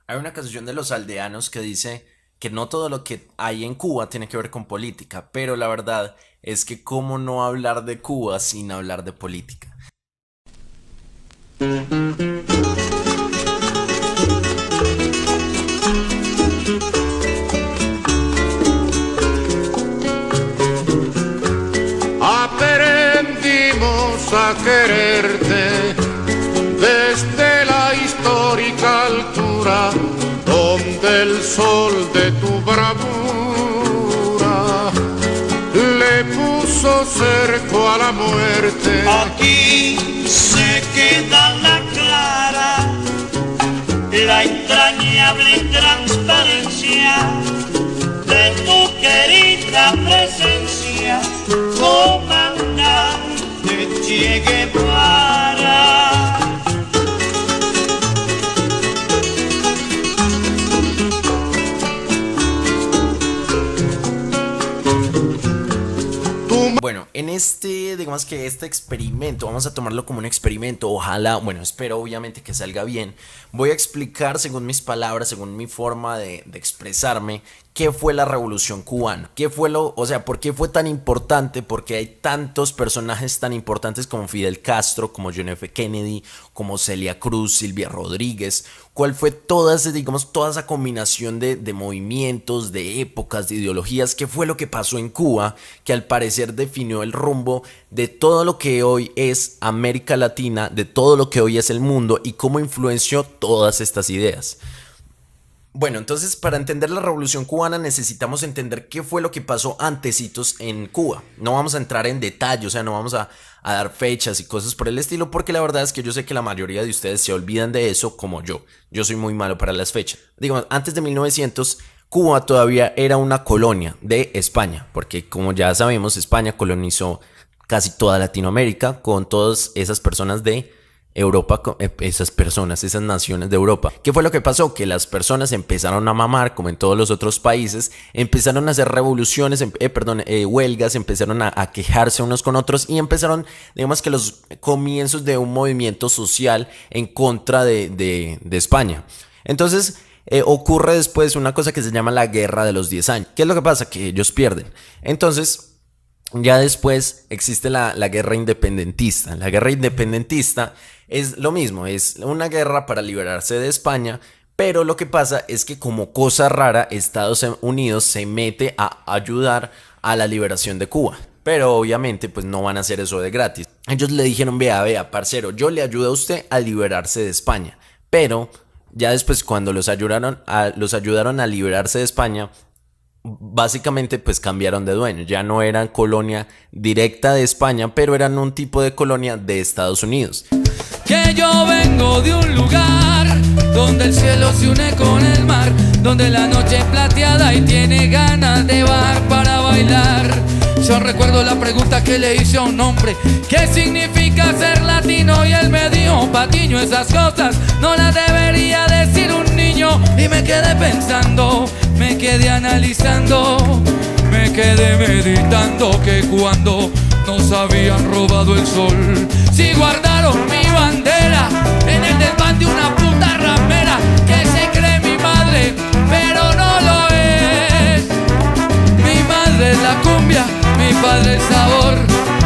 Hay una canción de Los Aldeanos que dice que no todo lo que hay en Cuba tiene que ver con política, pero la verdad es que cómo no hablar de Cuba sin hablar de política. Aprendimos a quererte desde la histórica altura donde el sol de tu bravura le puso cerco a la muerte. Aquí se queda la clara, la entrañable transparencia de tu querida presencia, comandante Che Guevara. Bueno, en digamos que este experimento, vamos a tomarlo como un experimento, ojalá, bueno, espero obviamente que salga bien. Voy a explicar según mis palabras, según mi forma de expresarme, qué fue la Revolución Cubana, o sea, por qué fue tan importante, porque hay tantos personajes tan importantes como Fidel Castro, como John F. Kennedy, como Celia Cruz, Silvia Rodríguez, cuál fue digamos, toda esa combinación de movimientos, de épocas, de ideologías, qué fue lo que pasó en Cuba, que al parecer definió el rumbo de todo lo que hoy es América Latina, de todo lo que hoy es el mundo y cómo influenció todas estas ideas. Bueno, entonces para entender la Revolución Cubana necesitamos entender qué fue lo que pasó antecitos en Cuba. No vamos a entrar en detalle, o sea, no vamos a dar fechas y cosas por el estilo, porque la verdad es que yo sé que la mayoría de ustedes se olvidan de eso como yo. Yo soy muy malo para las fechas. Digamos, antes de 1900, Cuba todavía era una colonia de España, porque como ya sabemos, España colonizó casi toda Latinoamérica con todas esas personas de Europa, esas naciones de Europa. ¿Qué fue lo que pasó? Que las personas empezaron a mamar, como en todos los otros países, empezaron a hacer revoluciones, huelgas, empezaron a quejarse unos con otros y empezaron, digamos que los comienzos de un movimiento social en contra de España. Entonces, ocurre después una cosa que se llama la Guerra de los 10 años. ¿Qué es lo que pasa? Que ellos pierden. Entonces, ya después existe la guerra independentista. La guerra independentista es lo mismo, es una guerra para liberarse de España, pero lo que pasa es que como cosa rara Estados Unidos se mete a ayudar a la liberación de Cuba. Pero obviamente pues no van a hacer eso de gratis. Ellos le dijeron, vea, parcero, yo le ayudo a usted a liberarse de España. Pero ya después cuando los ayudaron a liberarse de España, básicamente pues cambiaron de dueño, ya no eran colonia directa de España, pero eran un tipo de colonia de Estados Unidos. Que yo vengo de un lugar donde el cielo se une con el mar, donde la noche es plateada y tiene ganas de bar para bailar. Yo recuerdo la pregunta que le hice a un hombre: ¿qué significa ser latino? Y él me dijo: patiño, esas cosas no las debería decir un niño. Y me quedé pensando, me quedé analizando, me quedé meditando que cuando nos habían robado el sol, si guardaron mi bandera en el desván de una puta ramera que se cree mi madre, pero no lo es. Mi madre es la cumbia, mi padre el sabor,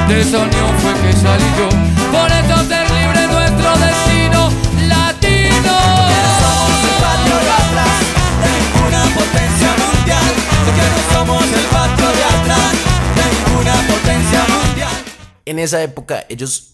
de esa unión fue que salí yo. Por eso ser libre es nuestro destino latino. Somos el patio de atrás de ninguna potencia mundial, que no somos el patio de atrás de ninguna potencia mundial. En esa época ellos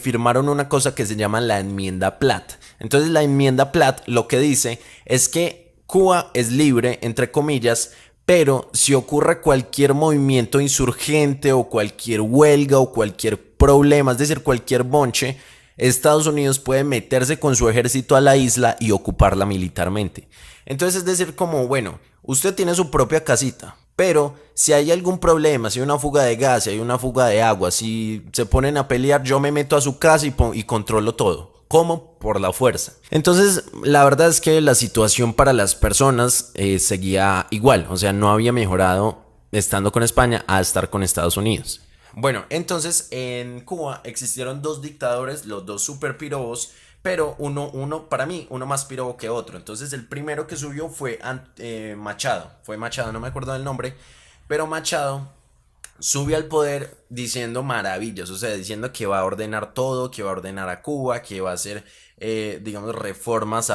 firmaron una cosa que se llama la enmienda Platt. Entonces la enmienda Platt lo que dice es que Cuba es libre, entre comillas, pero si ocurre cualquier movimiento insurgente o cualquier huelga o cualquier problema, es decir, cualquier bonche, Estados Unidos puede meterse con su ejército a la isla y ocuparla militarmente. Entonces es decir, como, bueno, usted tiene su propia casita, pero si hay algún problema, si hay una fuga de gas, si hay una fuga de agua, si se ponen a pelear, yo me meto a su casa y controlo todo. ¿Cómo? Por la fuerza. Entonces, la verdad es que la situación para las personas seguía igual. O sea, no había mejorado estando con España a estar con Estados Unidos. Bueno, entonces en Cuba existieron dos dictadores, los dos super pirobos, pero para mí, uno más piro que otro. Entonces el primero que subió fue Machado, no me acuerdo del nombre, pero Machado sube al poder diciendo maravillas, o sea, diciendo que va a ordenar todo, que va a ordenar a Cuba, que va a hacer, digamos, reformas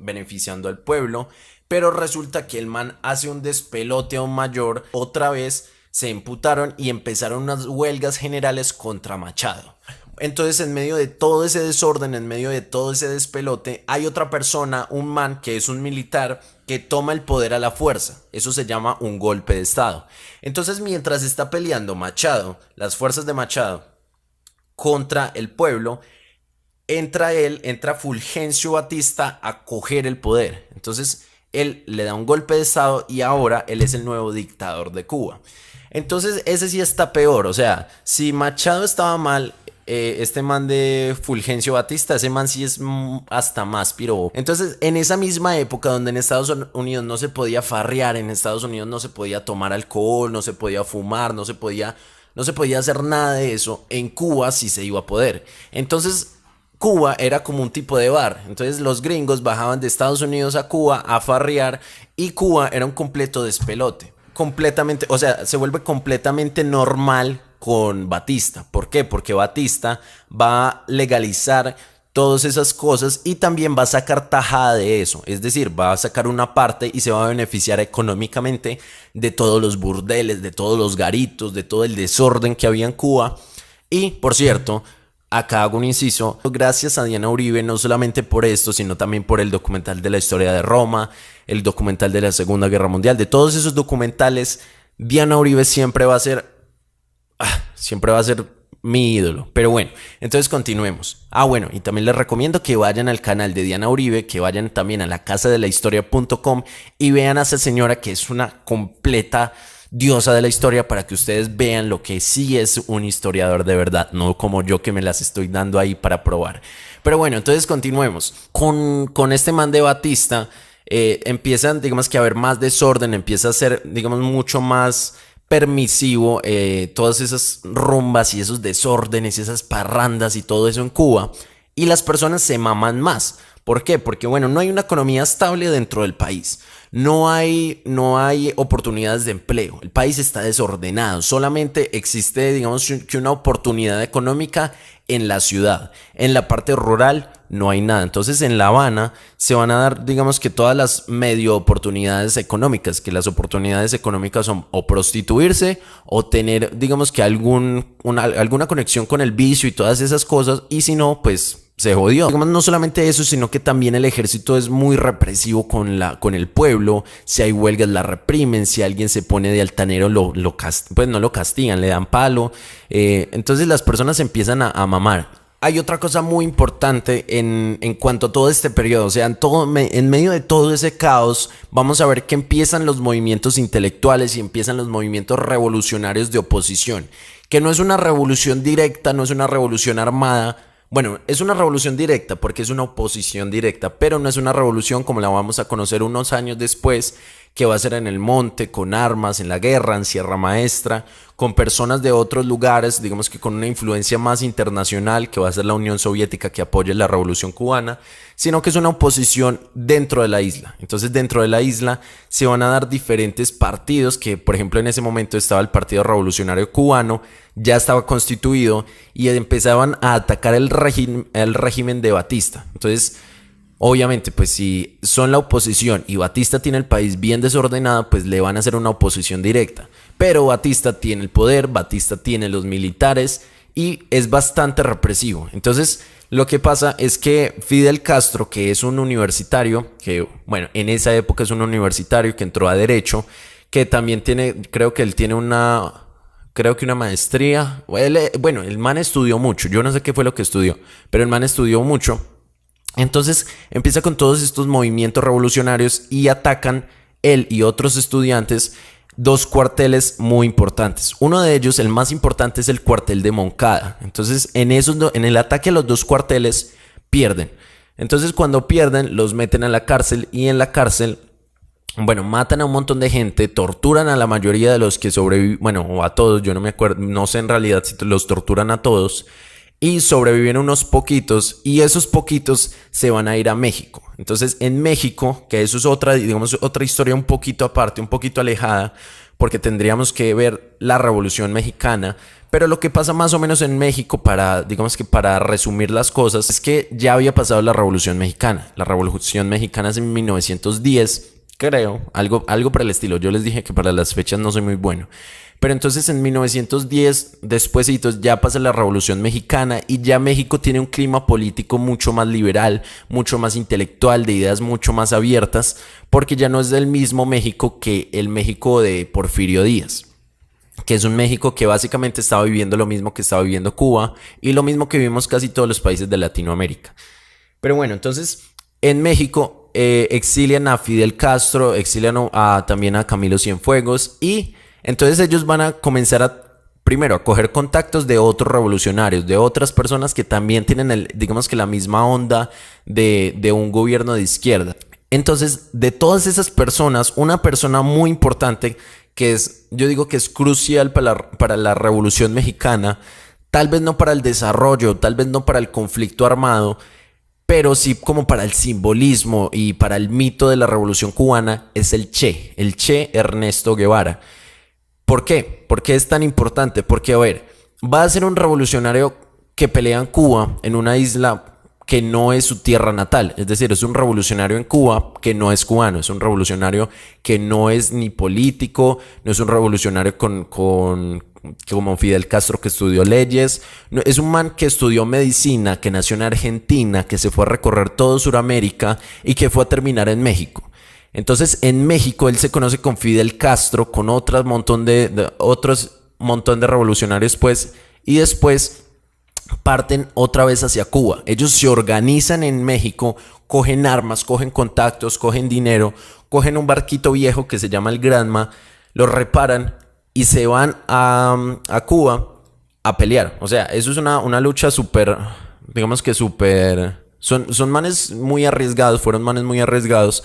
beneficiando al pueblo, pero resulta que el man hace un despelote aún mayor, otra vez se imputaron y empezaron unas huelgas generales contra Machado. Entonces, en medio de todo ese desorden, en medio de todo ese despelote, hay otra persona, un man que es un militar, que toma el poder a la fuerza. Eso se llama un golpe de estado. Entonces, mientras está peleando Machado, las fuerzas de Machado, contra el pueblo, entra Fulgencio Batista a coger el poder. Entonces, él le da un golpe de estado y ahora él es el nuevo dictador de Cuba. Entonces, ese sí está peor. O sea, si Machado estaba mal, este man de Fulgencio Batista, ese man sí es hasta más piro. Entonces, en esa misma época donde en Estados Unidos no se podía farrear, en Estados Unidos no se podía tomar alcohol, no se podía fumar, no se podía hacer nada de eso, en Cuba sí se iba a poder. Entonces, Cuba era como un tipo de bar. Entonces los gringos bajaban de Estados Unidos a Cuba a farrear y Cuba era un completo despelote. Completamente, o sea, se vuelve completamente normal con Batista. ¿Por qué? Porque Batista va a legalizar todas esas cosas y también va a sacar tajada de eso. Es decir, va a sacar una parte y se va a beneficiar económicamente de todos los burdeles, de todos los garitos, de todo el desorden que había en Cuba. Y, por cierto, acá hago un inciso, gracias a Diana Uribe, no solamente por esto, sino también por el documental de la historia de Roma, el documental de la Segunda Guerra Mundial, de todos esos documentales, Diana Uribe siempre va a ser mi ídolo. Pero bueno, entonces continuemos. Bueno, y también les recomiendo que vayan al canal de Diana Uribe, que vayan también a la casadelahistoria.com y vean a esa señora que es una completa diosa de la historia, para que ustedes vean lo que sí es un historiador de verdad, no como yo que me las estoy dando ahí para probar. Pero bueno, entonces continuemos. Con este man de Batista empiezan, digamos, que a haber más desorden, empieza a ser, digamos, mucho más permisivo todas esas rumbas y esos desórdenes y esas parrandas y todo eso en Cuba, y las personas se maman más. ¿Por qué? Porque, bueno, no hay una economía estable dentro del país. No hay oportunidades de empleo. El país está desordenado. Solamente existe, digamos, que una oportunidad económica en la ciudad. En la parte rural no hay nada. Entonces, en La Habana se van a dar, digamos, que todas las medio oportunidades económicas, que las oportunidades económicas son o prostituirse o tener, digamos, que alguna conexión con el vicio y todas esas cosas. Y si no, pues se jodió. Digamos, no solamente eso, sino que también el ejército es muy represivo con el pueblo. Si hay huelgas, la reprimen. Si alguien se pone de altanero, pues no lo castigan, le dan palo. Entonces las personas empiezan a mamar. Hay otra cosa muy importante en cuanto a todo este periodo. O sea, en medio de todo ese caos, vamos a ver que empiezan los movimientos intelectuales y empiezan los movimientos revolucionarios de oposición. Que no es una revolución directa, no es una revolución armada. Bueno, es una revolución directa porque es una oposición directa, pero no es una revolución como la vamos a conocer unos años después, que va a ser en el monte, con armas, en la guerra, en Sierra Maestra, con personas de otros lugares, digamos que con una influencia más internacional, que va a ser la Unión Soviética, que apoye la revolución cubana, sino que es una oposición dentro de la isla. Entonces, dentro de la isla se van a dar diferentes partidos, que por ejemplo en ese momento estaba el Partido Revolucionario Cubano, ya estaba constituido, y empezaban a atacar el régimen de Batista. Entonces, obviamente, pues si son la oposición y Batista tiene el país bien desordenado, pues le van a hacer una oposición directa. Pero Batista tiene el poder, Batista tiene los militares y es bastante represivo. Entonces, lo que pasa es que Fidel Castro, que es un universitario, que bueno, en esa época es un universitario que entró a Derecho, que también creo que él tiene una maestría. Bueno, el man estudió mucho, yo no sé qué fue lo que estudió, pero el man estudió mucho. Entonces empieza con todos estos movimientos revolucionarios y atacan él y otros estudiantes dos cuarteles muy importantes. Uno de ellos, el más importante, es el cuartel de Moncada. Entonces en el ataque a los dos cuarteles pierden. Entonces cuando pierden los meten a la cárcel y en la cárcel, bueno, matan a un montón de gente, torturan a la mayoría de los que sobreviven, bueno, o a todos, yo no me acuerdo, no sé en realidad si los torturan a todos. y sobreviven unos poquitos y esos poquitos se van a ir a México. Entonces en México, que eso es otra, digamos, otra historia un poquito aparte, un poquito alejada, porque tendríamos que ver la Revolución Mexicana, pero lo que pasa más o menos en México, para, digamos que para resumir las cosas, es que ya había pasado la Revolución Mexicana. La Revolución Mexicana es en 1910, creo, algo por el estilo. Yo les dije que para las fechas no soy muy bueno. Pero entonces en 1910, despuesitos, ya pasa la Revolución Mexicana y ya México tiene un clima político mucho más liberal, mucho más intelectual, de ideas mucho más abiertas, porque ya no es del mismo México que el México de Porfirio Díaz, que es un México que básicamente estaba viviendo lo mismo que estaba viviendo Cuba y lo mismo que vivimos casi todos los países de Latinoamérica. Pero bueno, entonces en México exilian a Fidel Castro, exilian también a Camilo Cienfuegos y entonces ellos van a comenzar primero a coger contactos de otros revolucionarios, de otras personas que también tienen digamos que la misma onda de un gobierno de izquierda. Entonces, de todas esas personas, una persona muy importante que yo digo que es crucial para la Revolución Mexicana, tal vez no para el desarrollo, tal vez no para el conflicto armado, pero sí como para el simbolismo y para el mito de la Revolución Cubana, es el Che Ernesto Guevara. ¿Por qué? ¿Por qué es tan importante? Porque, a ver, va a ser un revolucionario que pelea en Cuba, en una isla que no es su tierra natal. Es decir, es un revolucionario en Cuba que no es cubano. Es un revolucionario que no es ni político, no es un revolucionario como Fidel Castro, que estudió leyes. No, es un man que estudió medicina, que nació en Argentina, que se fue a recorrer todo Sudamérica y que fue a terminar en México. Entonces en México él se conoce con Fidel Castro, con otros montón de revolucionarios pues, y después parten otra vez hacia Cuba. Ellos se organizan en México, cogen armas, cogen contactos, cogen dinero, cogen un barquito viejo que se llama el Granma, lo reparan y se van a Cuba a pelear. O sea, eso es una lucha súper, digamos que súper... Son manes muy arriesgados, fueron manes muy arriesgados.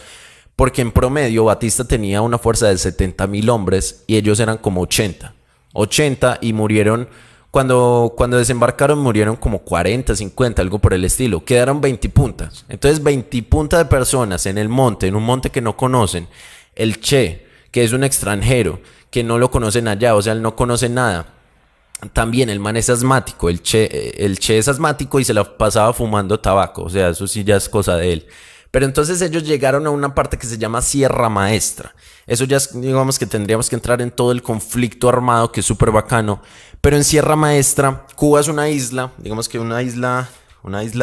Porque en promedio Batista tenía una fuerza de 70,000 hombres y ellos eran como 80 y murieron, cuando desembarcaron murieron como 40, 50, algo por el estilo. Quedaron 20 puntas. Entonces 20 puntas de personas en el monte, en un monte que no conocen. El Che, que es un extranjero, que no lo conocen allá, o sea, él no conoce nada. También el man es asmático, el Che es asmático y se la pasaba fumando tabaco, o sea, eso sí ya es cosa de él. Pero entonces ellos llegaron a una parte que se llama Sierra Maestra. Eso ya es, digamos que tendríamos que entrar en todo el conflicto armado, que es súper bacano. Pero en Sierra Maestra, Cuba es una isla, digamos que una isla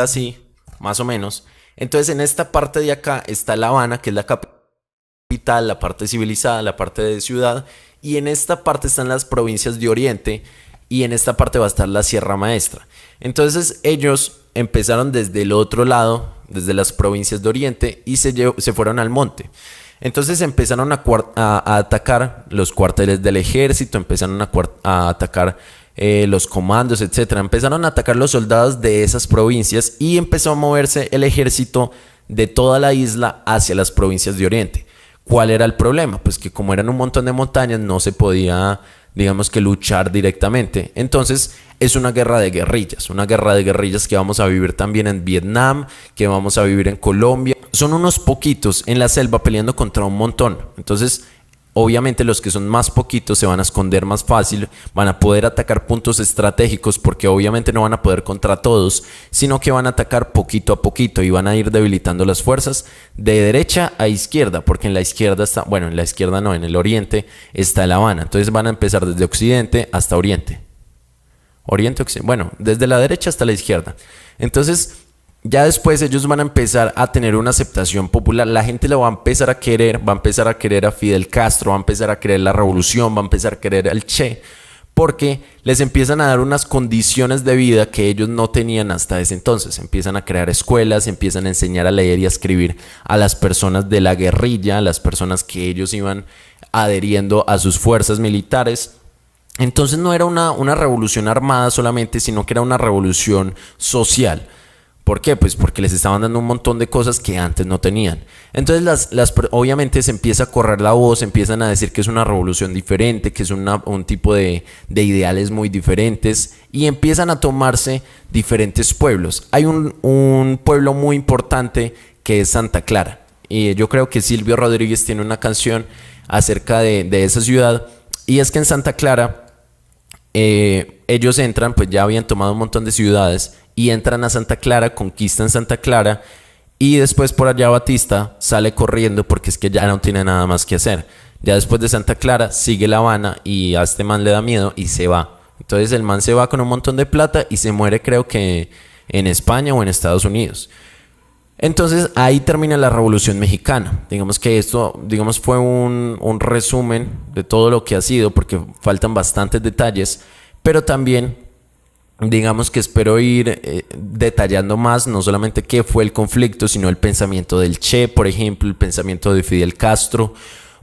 así, más o menos. Entonces en esta parte de acá está La Habana, que es la capital, la parte civilizada, la parte de ciudad. Y en esta parte están las provincias de Oriente y en esta parte va a estar la Sierra Maestra. Entonces ellos empezaron desde el otro lado, desde las provincias de Oriente, y se fueron al monte. Entonces empezaron a atacar los cuarteles del ejército, empezaron a atacar los comandos, etc. Empezaron a atacar los soldados de esas provincias y empezó a moverse el ejército de toda la isla hacia las provincias de Oriente. ¿Cuál era el problema? Pues que como eran un montón de montañas no se podía, digamos que, luchar directamente. Entonces es una guerra de guerrillas que vamos a vivir también en Vietnam, que vamos a vivir en Colombia. Son unos poquitos en la selva peleando contra un montón. Entonces obviamente los que son más poquitos se van a esconder más fácil, van a poder atacar puntos estratégicos porque obviamente no van a poder contra todos, sino que van a atacar poquito a poquito y van a ir debilitando las fuerzas de derecha a izquierda, porque en la izquierda está, bueno, en la izquierda no, en el oriente está La Habana. Entonces van a empezar desde occidente hasta oriente. Occidente, bueno, desde la derecha hasta la izquierda. Entonces ya después ellos van a empezar a tener una aceptación popular. La gente lo va a empezar a querer, va a empezar a querer a Fidel Castro, va a empezar a querer la revolución, va a empezar a querer al Che, porque les empiezan a dar unas condiciones de vida que ellos no tenían hasta ese entonces. Empiezan a crear escuelas, empiezan a enseñar a leer y a escribir a las personas de la guerrilla, a las personas que ellos iban adheriendo a sus fuerzas militares. Entonces no era una revolución armada solamente, sino que era una revolución social. ¿Por qué? Pues porque les estaban dando un montón de cosas que antes no tenían. Entonces obviamente se empieza a correr la voz, empiezan a decir que es una revolución diferente, que es un tipo de ideales muy diferentes y empiezan a tomarse diferentes pueblos. Hay un pueblo muy importante que es Santa Clara y yo creo que Silvio Rodríguez tiene una canción acerca de esa ciudad y es que en Santa Clara ellos entran, pues ya habían tomado un montón de ciudades y entran a Santa Clara, conquistan Santa Clara y después por allá Batista sale corriendo porque es que ya no tiene nada más que hacer. Ya después de Santa Clara sigue La Habana y a este man le da miedo y se va. Entonces el man se va con un montón de plata y se muere creo que en España o en Estados Unidos. Entonces ahí termina la Revolución Mexicana. Digamos que esto fue un resumen de todo lo que ha sido porque faltan bastantes detalles, pero también digamos que espero ir detallando más, no solamente qué fue el conflicto, sino el pensamiento del Che, por ejemplo, el pensamiento de Fidel Castro.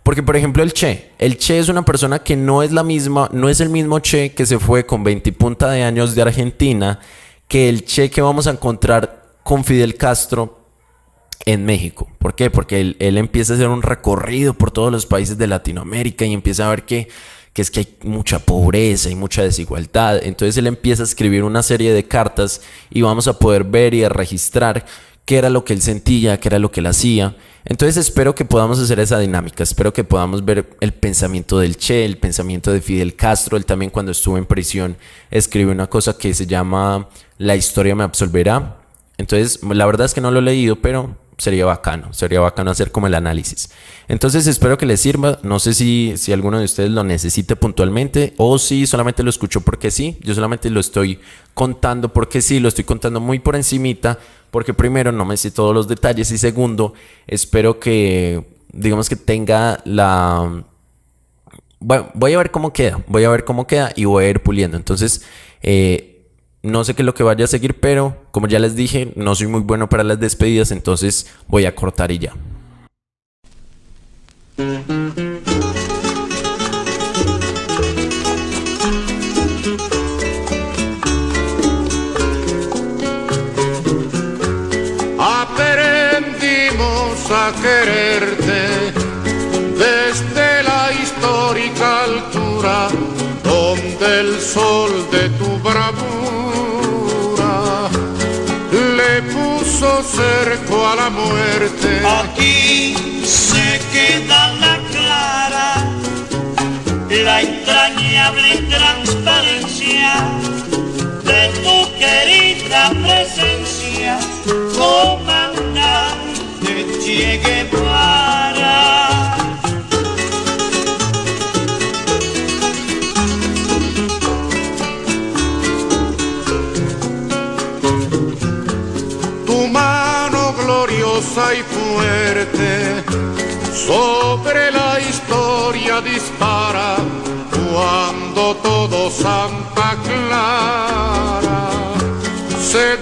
Porque, por ejemplo, el Che es una persona que no es el mismo Che que se fue con 20 y punta de años de Argentina, que el Che que vamos a encontrar con Fidel Castro en México. ¿Por qué? Porque él empieza a hacer un recorrido por todos los países de Latinoamérica y empieza a ver que es que hay mucha pobreza y mucha desigualdad. Entonces él empieza a escribir una serie de cartas y vamos a poder ver y a registrar qué era lo que él sentía, qué era lo que él hacía. Entonces espero que podamos hacer esa dinámica, espero que podamos ver el pensamiento del Che, el pensamiento de Fidel Castro. Él también cuando estuvo en prisión escribió una cosa que se llama La historia me absolverá. Entonces la verdad es que no lo he leído, pero sería bacano hacer como el análisis. Entonces espero que les sirva. No sé si alguno de ustedes lo necesite puntualmente o si solamente lo escuchó porque sí. Yo solamente lo estoy contando porque sí, lo estoy contando muy por encimita, porque primero no me sé todos los detalles y segundo espero que digamos que tenga la... Bueno, voy a ver cómo queda y voy a ir puliendo. Entonces no sé qué es lo que vaya a seguir, pero como ya les dije, no soy muy bueno para las despedidas, entonces voy a cortar y ya. Aprendimos a quererte desde la histórica altura donde el sol de tu bravura le puso cerco a la muerte. Aquí se queda la clara, la entrañable transparencia de tu querida presencia, comandante Che Guevara. Gloriosa y fuerte sobre la historia dispara cuando todo Santa Clara se